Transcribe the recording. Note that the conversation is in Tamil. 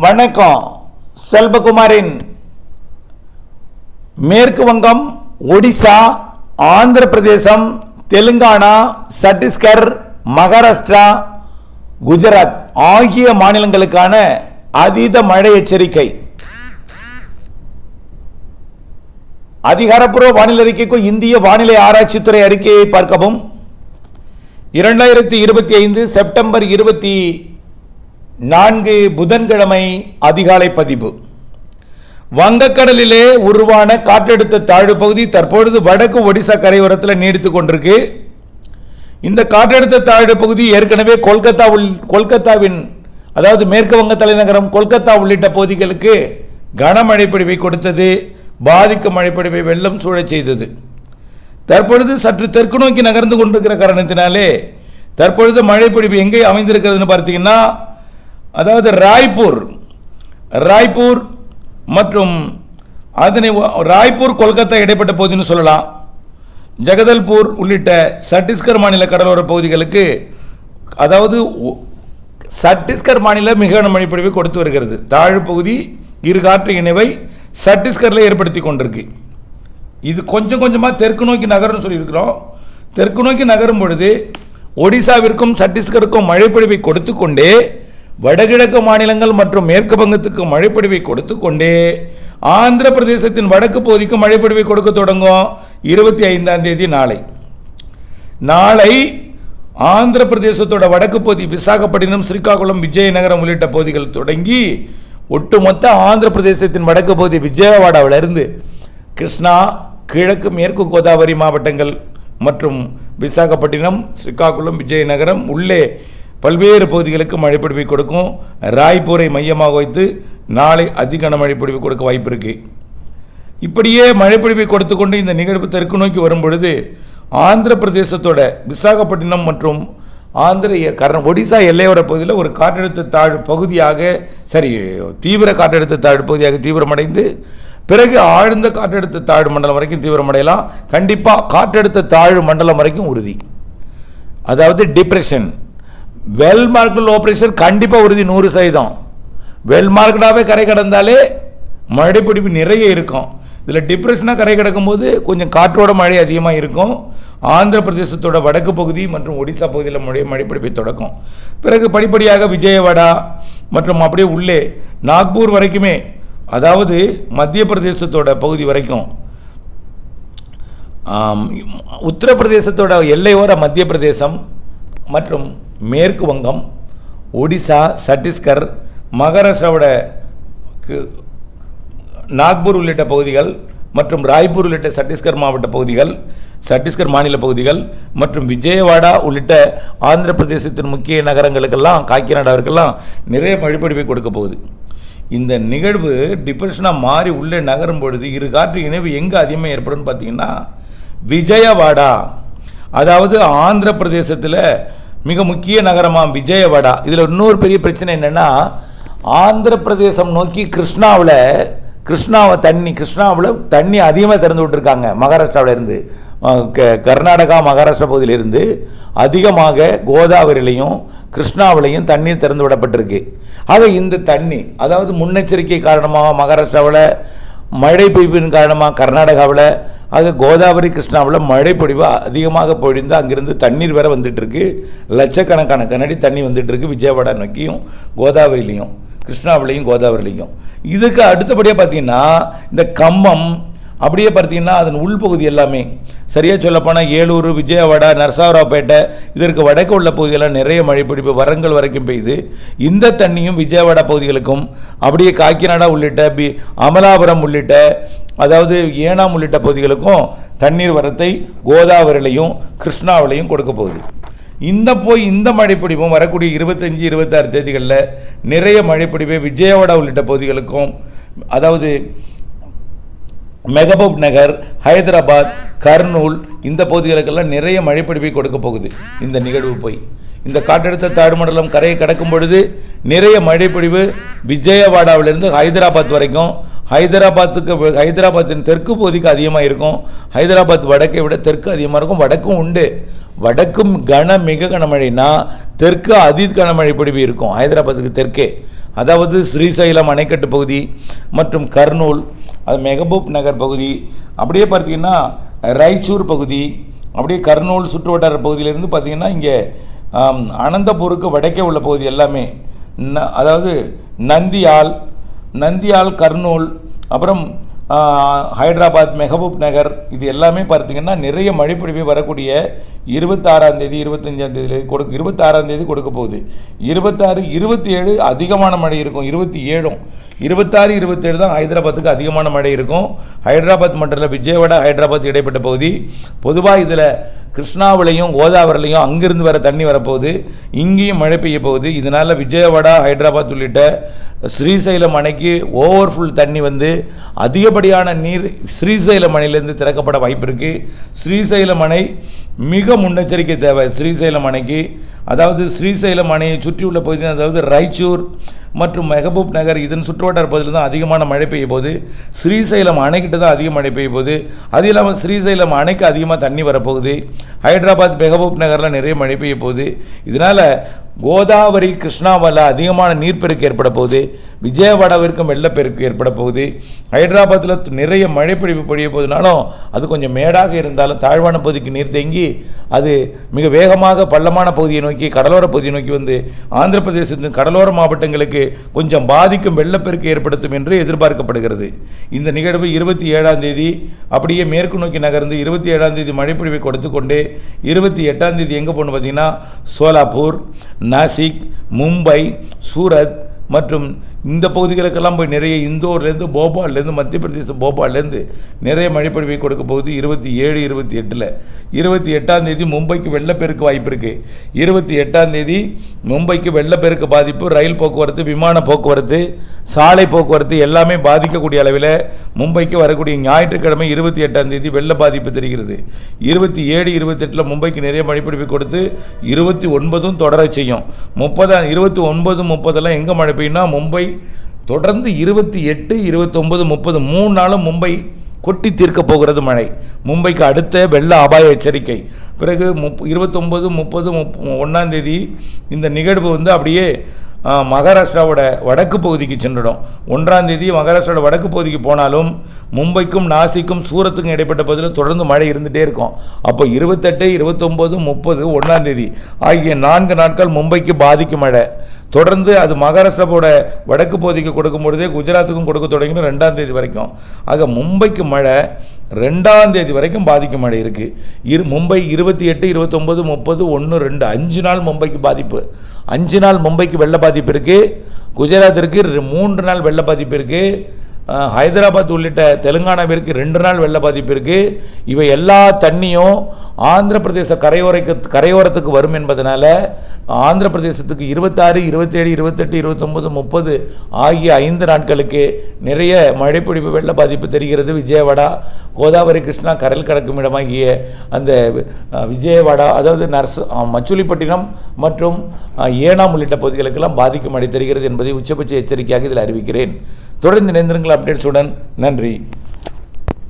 வணக்கம். செல்வகுமாரின் மேற்கு வங்கம், ஒடிசா, ஆந்திர பிரதேசம், தெலுங்கானா, சத்தீஸ்கர், மகாராஷ்டிரா, குஜராத் ஆகிய மாநிலங்களுக்கான அதீத மழை எச்சரிக்கை. அதிகாரப்பூர்வ வானிலை அறிக்கைக்கு இந்திய வானிலை ஆராய்ச்சித்துறை அறிக்கையை பார்க்கவும். 2025 செப்டம்பர் 24 புதன்கிழமை அதிகாலை பதிவு. வங்கக்கடலிலே உருவான காற்றழுத்த தாழ்வு பகுதி தற்பொழுது வடக்கு ஒடிசா கரையோரத்தில் நீடித்துக் கொண்டிருக்கு. இந்த காற்றழுத்த தாழ்வு பகுதி ஏற்கனவே கொல்கத்தாவின் அதாவது மேற்கு வங்க தலைநகரம் கொல்கத்தா உள்ளிட்ட பகுதிகளுக்கு கனமழை பொழிவை கொடுத்தது. பாதிக்கும் மழைப்பொழிவை வெள்ளம் சூழச் செய்தது. தற்பொழுது சற்று தெற்கு நோக்கி நகர்ந்து கொண்டிருக்கிற காரணத்தினாலே தற்பொழுது மழைப்பொழிவு எங்கே அமைந்திருக்கிறதுன்னு பார்த்தீங்கன்னா, அதாவது ராய்ப்பூர் மற்றும் அதனை ராய்ப்பூர் கொல்கத்தா இடைப்பட்ட பகுதின்னு சொல்லலாம். ஜகதல்பூர் உள்ளிட்ட சத்தீஸ்கர் மாநில கடலோர பகுதிகளுக்கு, அதாவது சத்தீஸ்கர் மாநில மிக மழைப்பொழிவை கொடுத்து வருகிறது. தாழ்வு பகுதி இரு காற்று இணைவை சத்தீஸ்கரில் ஏற்படுத்தி கொண்டிருக்கு. இது கொஞ்சம் கொஞ்சமாக தெற்கு நோக்கி நகரும்னு சொல்லியிருக்கிறோம். தெற்கு நோக்கி நகரும் பொழுது ஒடிசாவிற்கும் சத்தீஸ்கருக்கும் மழைப்பொழிவை கொடுத்து கொண்டே வடகிழக்கு மாநிலங்கள் மற்றும் மேற்கு வங்கத்துக்கு மழைப்பொழிவை கொடுத்து கொண்டே ஆந்திர பிரதேசத்தின் வடக்கு பகுதிக்கு மழைப்பொழிவை கொடுக்க தொடங்கும். 25ஆம் தேதி நாளை ஆந்திர பிரதேசத்தோட வடக்கு பகுதி விசாகப்பட்டினம், ஸ்ரீகாகுளம், விஜயநகரம் உள்ளிட்ட பகுதிகள் தொடங்கி ஒட்டுமொத்த ஆந்திர பிரதேசத்தின் வடக்கு பகுதி விஜயவாடாவிலிருந்து கிருஷ்ணா, கிழக்கு மேற்கு கோதாவரி மாவட்டங்கள் மற்றும் விசாகப்பட்டினம், ஸ்ரீகாகுளம், விஜயநகரம் உள்ளே பல்வேறு பகுதிகளுக்கு மழைப்பொழிவை கொடுக்கும். ராய்ப்பூரை மையமாக வைத்து நாளை அதிக மழைப்பொழிவு கொடுக்க வாய்ப்பு இருக்கு. இப்படியே மழைப்பொழிவை கொடுத்து கொண்டு இந்த நிகழ்வு தெற்கு நோக்கி வரும் பொழுது ஆந்திர பிரதேசத்தோட விசாகப்பட்டினம் மற்றும் ஒடிசா எல்லையோர பகுதியில் ஒரு காற்றழுத்த தாழ்வு பகுதியாக தீவிர காற்றழுத்த தாழ்வு பகுதியாக தீவிரமடைந்து பிறகு ஆழ்ந்த காற்றழுத்த தாழ்வு மண்டலம் வரைக்கும் தீவிரமடையலாம். கண்டிப்பாக காற்றழுத்த தாழ்வு மண்டலம் வரைக்கும் உறுதி. அதாவது depression, well marked low pressure கண்டிப்பாக உறுதி 100%. வெல் மார்க்டாகவே கரை கடந்தாலே மழைப்பொழிவு நிறைய இருக்கும். இதில் டிப்ரெஷனாக கரை கடக்கும் போது கொஞ்சம் காற்றோட மழை அதிகமாக இருக்கும். ஆந்திர பிரதேசத்தோட வடக்கு பகுதி மற்றும் ஒடிசா பகுதியில் மழைப்பொழிவை தொடக்கும். பிறகு படிப்படியாக விஜயவாடா மற்றும் அப்படியே உள்ளே நாக்பூர் வரைக்குமே, அதாவது மத்திய பிரதேசத்தோட பகுதி வரைக்கும், உத்தரப்பிரதேசத்தோட எல்லையோர மத்திய பிரதேசம் மற்றும் மேற்கு வங்கம், ஒடிசா, சத்தீஸ்கர், மகாராஷ்டிராவோட நாக்பூர் உள்ளிட்ட பகுதிகள் மற்றும் ராய்ப்பூர் உள்ளிட்ட சத்தீஸ்கர் மாவட்ட பகுதிகள், சத்தீஸ்கர் மாநில பகுதிகள் மற்றும் விஜயவாடா உள்ளிட்ட ஆந்திர பிரதேசத்தின் முக்கிய நகரங்களுக்கெல்லாம், காக்கிநாடாவிற்கெல்லாம் நிறைய மழைப்பொழிவை கொடுக்க போகுது. இந்த நிகழ்வு டிப்ரெஷனாக மாறி உள்ளே நகரும் பொழுது இரு காற்று இணைவு எங்கே அதிகமாக ஏற்படும் பார்த்தீங்கன்னா விஜயவாடா, அதாவது ஆந்திர பிரதேசத்தில் மிக முக்கிய நகரமாக விஜயவாடா. இதில் இன்னொரு பெரிய பிரச்சனை என்னென்னா, ஆந்திர பிரதேசம் நோக்கி கிருஷ்ணாவில் தண்ணி அதிகமாக திறந்து விட்டுருக்காங்க. மகாராஷ்டிராவில் இருந்து, கர்நாடகா, மகாராஷ்டிரா பகுதியிலிருந்து அதிகமாக கோதாவரிலையும் கிருஷ்ணாவிலையும் தண்ணீர் திறந்து விடப்பட்டிருக்கு. ஆக இந்த தண்ணி, அதாவது முன்னெச்சரிக்கை காரணமாக மகாராஷ்டிராவில், மழை பொழிவின் காரணமாக கர்நாடகாவில், ஆக கோதாவரி கிருஷ்ணாவில் மழை பொழிவு அதிகமாக பொழிந்து அங்கிருந்து தண்ணீர் வேற வந்துட்டு இருக்கு. லட்சக்கணக்கான கனடி தண்ணி வந்துட்டு இருக்கு விஜயவாடா நோக்கியும், கோதாவரிலையும், கிருஷ்ணாவிலையும், கோதாவரிலையும். இதுக்கு அடுத்தபடியாக பார்த்தீங்கன்னா இந்த கம்பம், அப்படியே பார்த்தீங்கன்னா அதன் உள்பகுதி எல்லாமே சரியாக சொல்லப்போனால் ஏலூர், விஜயவாடா, நரசாவராப்பேட்டை இதற்கு வடக்கு உள்ள பகுதியெல்லாம் நிறைய மழை பிடிப்பு வரங்கள் வரைக்கும் பெய்யுது. இந்த தண்ணியும் விஜயவாடா பகுதிகளுக்கும், அப்படியே காக்கிநாடா உள்ளிட்ட அமலாபுரம் உள்ளிட்ட, அதாவது ஏனாம் உள்ளிட்ட பகுதிகளுக்கும் தண்ணீர் வரத்தை கோதாவரிலையும் கிருஷ்ணாவிலையும் கொடுக்க போகுது. இந்த மழைப்பிடிப்பும் வரக்கூடிய 25, 26 தேதிகளில் நிறைய மழைப்பிடிப்பை விஜயவாடா உள்ளிட்ட பகுதிகளுக்கும், அதாவது மெகபூப் நகர், ஹைதராபாத், கர்னூல் இந்த பகுதிகளுக்கெல்லாம் நிறைய மழைப்பிடிப்பை கொடுக்க போகுது. இந்த நிகழ்வு போய் இந்த காற்றழுத்த தாழ்வு மண்டலம் கரையை கடக்கும் பொழுது நிறைய மழைப்பொழிவு விஜயவாடாவிலிருந்து ஹைதராபாத் வரைக்கும், ஹைதராபாத்தின் தெற்கு பகுதிக்கு அதிகமாக இருக்கும். ஹைதராபாத் வடக்கை விட தெற்கு அதிகமாக இருக்கும். வடக்கும் உண்டு. வடக்கும் மிக கனமழைனா தெற்கு அதி கனமழை பொழிவு இருக்கும். ஹைதராபாத்துக்கு தெற்கே அதாவது ஸ்ரீசைலம் அணைக்கட்டு பகுதி மற்றும் கர்னூல், அது மெஹபூப் நகர் பகுதி, அப்படியே பார்த்தீங்கன்னா ராய்ச்சூர் பகுதி, அப்படியே கர்னூல் சுற்று வட்டார பகுதியிலேருந்து பார்த்தீங்கன்னா இங்கே அனந்தபூருக்கு வடக்கே உள்ள பகுதி எல்லாமே, அதாவது நந்தியால், கர்னூல், அப்புறம் ஹைதராபாத், மெஹபூப் நகர், இது எல்லாமே பார்த்தீங்கன்னா நிறைய மழைப்பொழிவு வரக்கூடிய 26ஆம் தேதி 25ஆம் தேதி 26ஆம் தேதி கொடுக்க போகுது. 26, 27 அதிகமான மழை இருக்கும். 26, 27 தான் ஹைதராபாத்துக்கு அதிகமான மழை இருக்கும். ஹைதராபாத் மட்டும் விஜயவாடா ஹைதராபாத் இடைப்பட்ட பகுதி. பொதுவாக இதில் கிருஷ்ணாவிலையும் கோதாவரிலையும் அங்கிருந்து வர தண்ணி வரப்போகுது, இங்கேயும் மழை பெய்ய போகுது. இதனால் விஜயவாடா ஹைதராபாத் உள்ளிட்ட ஸ்ரீசைலம் அணைக்கு ஓவர்ஃபுல் தண்ணி வந்து அதிகப்படியான நீர் ஸ்ரீசைலம் அணையிலேருந்து திறக்கப்பட வாய்ப்பு இருக்குது. ஸ்ரீசைலம் அணை மிக முன்னெச்சரிக்கை தேவை. ஸ்ரீசைலம் அணைக்கு, அதாவது ஸ்ரீசைலம் அணையை சுற்றியுள்ள பகுதி, அதாவது ராய்ச்சூர் மற்றும் மெஹபூப் நகர் இதன் சுற்றுவட்டார பகுதியில் தான் அதிகமான மழை பெய்ய போகுது. ஸ்ரீசைலம் அணைக்கிட்ட தான் அதிக மழை பெய்ய போகுது. அது இல்லாமல் ஸ்ரீசைலம் அணைக்கு அதிகமாக தண்ணி வரப்போகுது. ஹைதராபாத், மெஹபூப் நகரில் நிறைய மழை பெய்ய போகுது. இதனால் கோதாவரி, கிருஷ்ணாவில் அதிகமான நீர்ப்பெருக்கு ஏற்பட போகுது. விஜயவாடாவிற்கும் வெள்ளப்பெருக்கு ஏற்பட போகுது. ஹைதராபாத்தில் நிறைய மழைப்பொழிவு பொழிய போகுதுனாலும் அது கொஞ்சம் மேடாக இருந்தாலும் தாழ்வான பகுதிக்கு நீர் தேங்கி அது மிக வேகமாக பள்ளமான பகுதியை நோக்கி, கடலோர பகுதியை நோக்கி வந்து ஆந்திர பிரதேசத்தின் கடலோர மாவட்டங்களுக்கு கொஞ்சம் பாதிக்கும் வெள்ளப்பெருக்கு ஏற்படுத்தும் என்று எதிர்பார்க்கப்படுகிறது. இந்த நிகழ்வு 27ஆம் தேதி அப்படியே மேற்கு நோக்கி நகர்ந்து 27ஆம் தேதி மழைப்பொழிவை கொடுத்து கொண்டு 28ஆம் தேதி எங்கே போகணும் பார்த்தீங்கன்னா சோலாப்பூர், நாசிக், மும்பை, சூரத் மற்றும் இந்த பகுதிகளுக்கெல்லாம் போய் நிறைய இந்தோர்லேருந்து, போபால்லேருந்து, மத்திய பிரதேச போபால்லேருந்து நிறைய மழைப்பொழிவை கொடுக்க போகுது. 27, 28 28ஆம் தேதி மும்பைக்கு வெள்ளப்பெருக்கு வாய்ப்பு இருக்குது. 28ஆம் தேதி மும்பைக்கு வெள்ளப்பெருக்கு பாதிப்பு, ரயில் போக்குவரத்து, விமான போக்குவரத்து, சாலை போக்குவரத்து எல்லாமே பாதிக்கக்கூடிய அளவில் மும்பைக்கு வரக்கூடிய ஞாயிற்றுக்கிழமை 28ஆம் தேதி வெள்ள பாதிப்பு தெரிகிறது. 27, 28 மும்பைக்கு நிறைய மழைப்பொழிவை கொடுத்து 29 தொடர செய்யும். 29, 30 எங்கே மழை பெய்யும்னா மும்பை தொடர்ந்து 28, 29, 30 3 நாளும் மும்பை கொட்டி தீர்க்க போகிறது மழை. மும்பைக்கு அடுத்த வெள்ள அபாய எச்சரிக்கை. பிறகு 29, 30, 1ஆம் தேதி இந்த நிகழ்வு வந்து அப்படியே மகாராஷ்டிராவோட வடக்கு பகுதிக்கு சென்றுடும். 1ஆம் தேதி மகாராஷ்டிராவோட வடக்கு பகுதிக்கு போனாலும் மும்பைக்கும், நாசிக்கும், சூரத்துக்கும் இடைப்பட்ட பகுதியில் தொடர்ந்து மழை இருந்துகிட்டே இருக்கும். அப்போ 28, 29, 30, 1ஆம் தேதி ஆகிய 4 நாட்கள் மும்பைக்கு பாதிக்கும் மழை. தொடர்ந்து அது மகாராஷ்டிராவோட வடக்கு பகுதிக்கு கொடுக்கும் பொழுதே குஜராத்துக்கும் கொடுக்க தொடங்கின 2ஆம் தேதி வரைக்கும். ஆக மும்பைக்கு மழை 2ஆம் தேதி வரைக்கும் பாதிக்கும் மழை இருக்குது. மும்பை 28, 29, 30, 1, 2 5 நாள் மும்பைக்கு பாதிப்பு. 5 நாள் மும்பைக்கு வெள்ள பாதிப்பு இருக்குது. குஜராத்திற்கு 3 நாள் வெள்ள பாதிப்பு இருக்குது. ஹைதராபாத் உள்ளிட்ட தெலுங்கானாவிற்கு 2 நாள் வெள்ள பாதிப்பு இருக்குது. இவை எல்லா தண்ணியும் ஆந்திர பிரதேச கரையோரத்துக்கு வரும் என்பதனால ஆந்திர பிரதேசத்துக்கு 26, 27, 28, 29, 30 ஆகிய 5 நாட்களுக்கு நிறைய மழைப்பொழிவு வெள்ள பாதிப்பு தெரிகிறது. விஜயவாடா, கோதாவரி, கிருஷ்ணா கடல் கடக்கும் இடமாகிய அந்த விஜயவாடா, அதாவது மச்சுலிப்பட்டினம் மற்றும் ஏனாம் உள்ளிட்ட பகுதிகளுக்கெல்லாம் பாதிக்கும் மழை தெரிகிறது என்பதை உச்சபட்ச எச்சரிக்கையாக இதில் அறிவிக்கிறேன். தொடர்ந்து இணைந்திருங்கள் அப்டேட்ஸுடன். நன்றி.